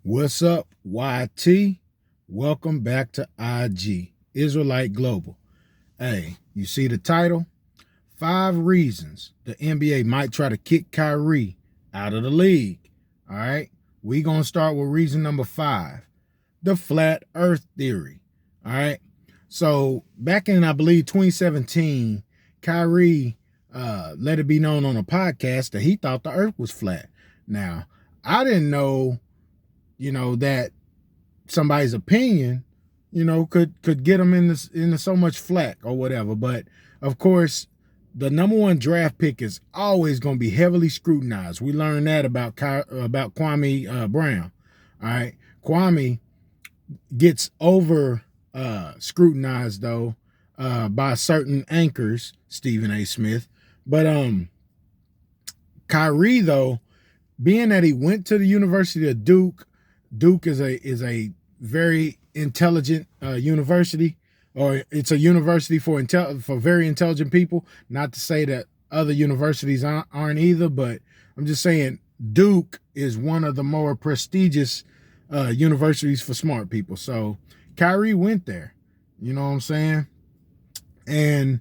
What's up, YT? Welcome back to IG, Israelite Global. Hey, you see the title? 5 reasons the NBA might try to kick Kyrie out of the league. All right, we going to start with reason number 5, the flat earth theory. All right, so back in, I believe, 2017, Kyrie let it be known on a podcast that he thought the earth was flat. Now, I didn't know that somebody's opinion, could get them into so much flack or whatever. But of course, the number 1 draft pick is always going to be heavily scrutinized. We learned that about Kwame Brown. All right, Kwame gets over scrutinized though by certain anchors, Stephen A. Smith. But Kyrie though, being that he went to the University of Duke. Duke is a very intelligent university, or it's a university for very intelligent people. Not to say that other universities aren't either, but I'm just saying Duke is one of the more prestigious universities for smart people. So Kyrie went there, you know what I'm saying? And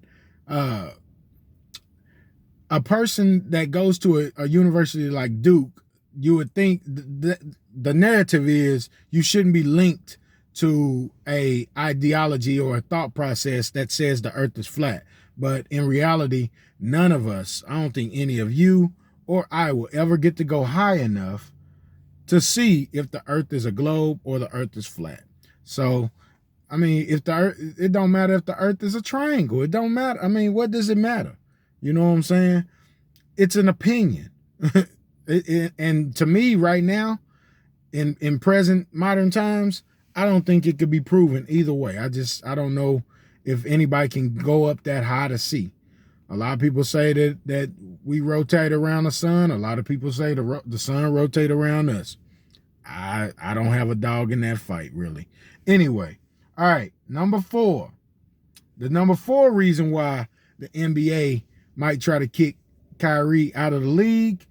a person that goes to a university like Duke, you would think the narrative is you shouldn't be linked to a ideology or a thought process that says the earth is flat. But in reality, none of us, I don't think any of you or I will ever get to go high enough to see if the earth is a globe or the earth is flat. So, I mean, if the earth, it don't matter if the earth is a triangle. It don't matter. I mean, what does it matter? You know what I'm saying? It's an opinion. And to me right now, in present modern times, I don't think it could be proven either way. I don't know if anybody can go up that high to see. A lot of people say that we rotate around the sun. A lot of people say the sun rotate around us. I don't have a dog in that fight, really. Anyway, all right, number 4. The number 4 reason why the NBA might try to kick Kyrie out of the league,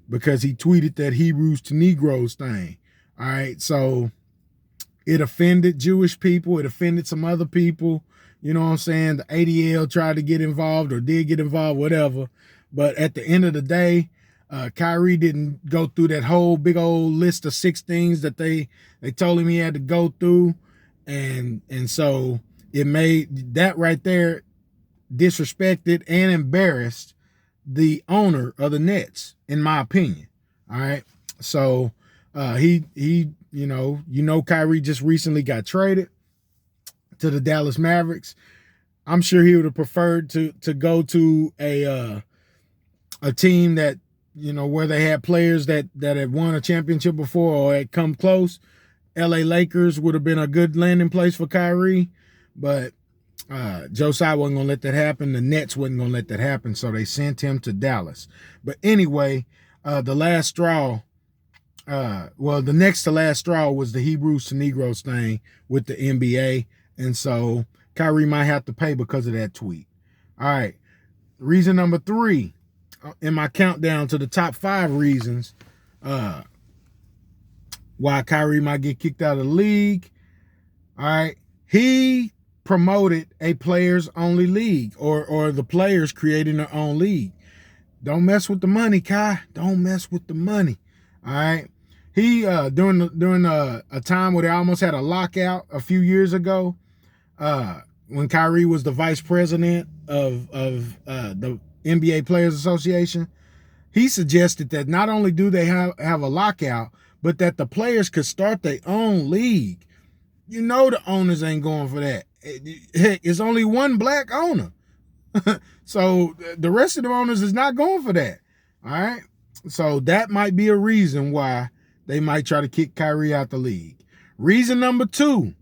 because he tweeted that Hebrews to Negroes thing. All right, so it offended Jewish people. It offended some other people. You know what I'm saying? The ADL tried to get involved or did get involved, whatever. But at the end of the day, Kyrie didn't go through that whole big old list of 6 things that they told him he had to go through. And so it made that right there disrespected and embarrassed the owner of the Nets, in my opinion. All right. So he Kyrie just recently got traded to the Dallas Mavericks. I'm sure he would have preferred to go to a team that, where they had players that had won a championship before or had come close. LA Lakers would have been a good landing place for Kyrie, but J.O.A.C wasn't going to let that happen. The Nets wasn't going to let that happen, so they sent him to Dallas. But anyway, the last straw, the next to last straw was the Hebrews to Negroes thing with the NBA, and so Kyrie might have to pay because of that tweet. All right, reason number 3 in my countdown to the top 5 reasons why Kyrie might get kicked out of the league. All right, he promoted a players only league, or the players creating their own league. Don't mess with the money, Kai. Don't mess with the money. All right. He during a time where they almost had a lockout a few years ago, when Kyrie was the vice president of the NBA Players Association, he suggested that not only do they have a lockout, but that the players could start their own league. You know the owners ain't going for that. Heck, it's only one black owner. So the rest of the owners is not going for that. All right. So that might be a reason why they might try to kick Kyrie out the league. Reason number 2.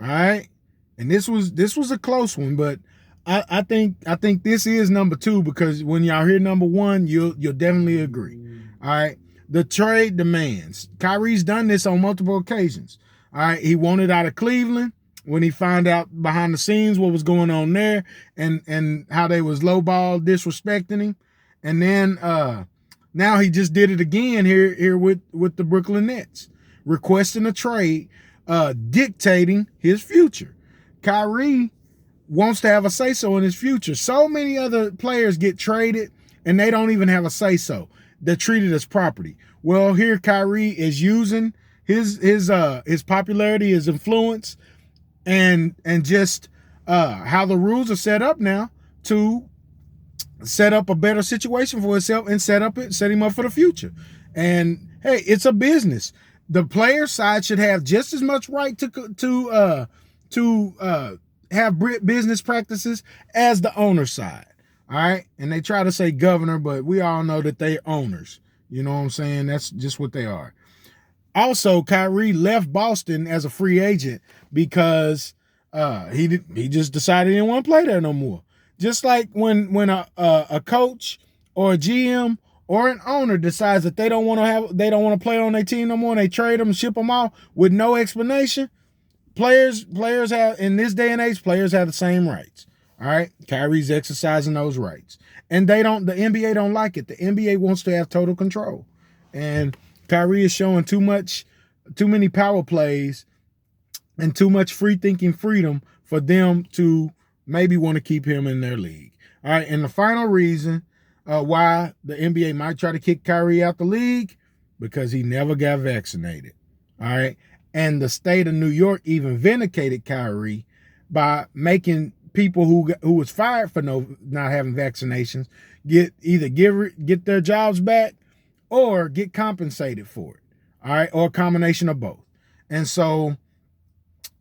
All right. And this was a close one, but I think this is number 2, because when y'all hear number 1, you'll definitely agree. All right. The trade demands. Kyrie's done this on multiple occasions. All right. He wanted out of Cleveland when he found out behind the scenes what was going on there and how they was lowball disrespecting him. And then now he just did it again here with the Brooklyn Nets. requesting a trade, dictating his future. Kyrie wants to have a say-so in his future. So many other players get traded and they don't even have a say-so. They're treated as property. Well, here Kyrie is using his popularity, his influence, and just how the rules are set up now to set up a better situation for himself and set him up for the future. And hey, it's a business. The player side should have just as much right to have business practices as the owner side. All right. And they try to say governor, but we all know that they're owners. You know what I'm saying? That's just what they are. Also, Kyrie left Boston as a free agent because he just decided he didn't want to play there no more. Just like when a coach or a GM or an owner decides that they don't want to play on their team no more, and they trade them and ship them off with no explanation. Players have, in this day and age, players have the same rights. All right, Kyrie's exercising those rights, and the NBA don't like it. The NBA wants to have total control, and Kyrie is showing too many power plays and too much free thinking freedom for them to maybe want to keep him in their league. All right, and the final reason why the NBA might try to kick Kyrie out the league, because he never got vaccinated. All right, and the state of New York even vindicated Kyrie by making people who was fired for not having vaccinations get their jobs back or get compensated for it. All right, or a combination of both. And so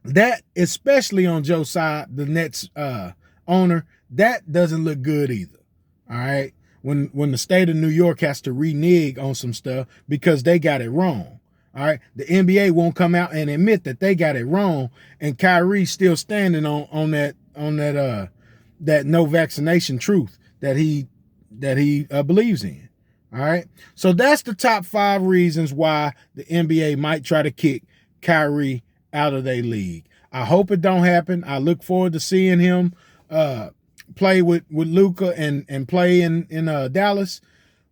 that, especially on Joe's side, the Nets owner, that doesn't look good either. All right, when the state of New York has to renege on some stuff because they got it wrong. All right, the NBA won't come out and admit that they got it wrong, and Kyrie's still standing on that no vaccination truth that he believes in. All right, so that's the top 5 reasons why the NBA might try to kick Kyrie out of their league. I hope it don't happen. I look forward to seeing him play with Luka and play in Dallas.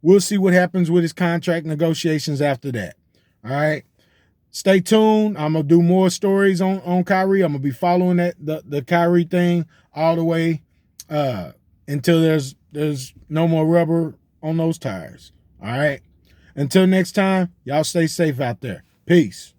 We'll see what happens with his contract negotiations after that. All right. Stay tuned. I'm going to do more stories on Kyrie. I'm going to be following the Kyrie thing all the way until there's no more rubber on those tires. All right. Until next time, y'all stay safe out there. Peace.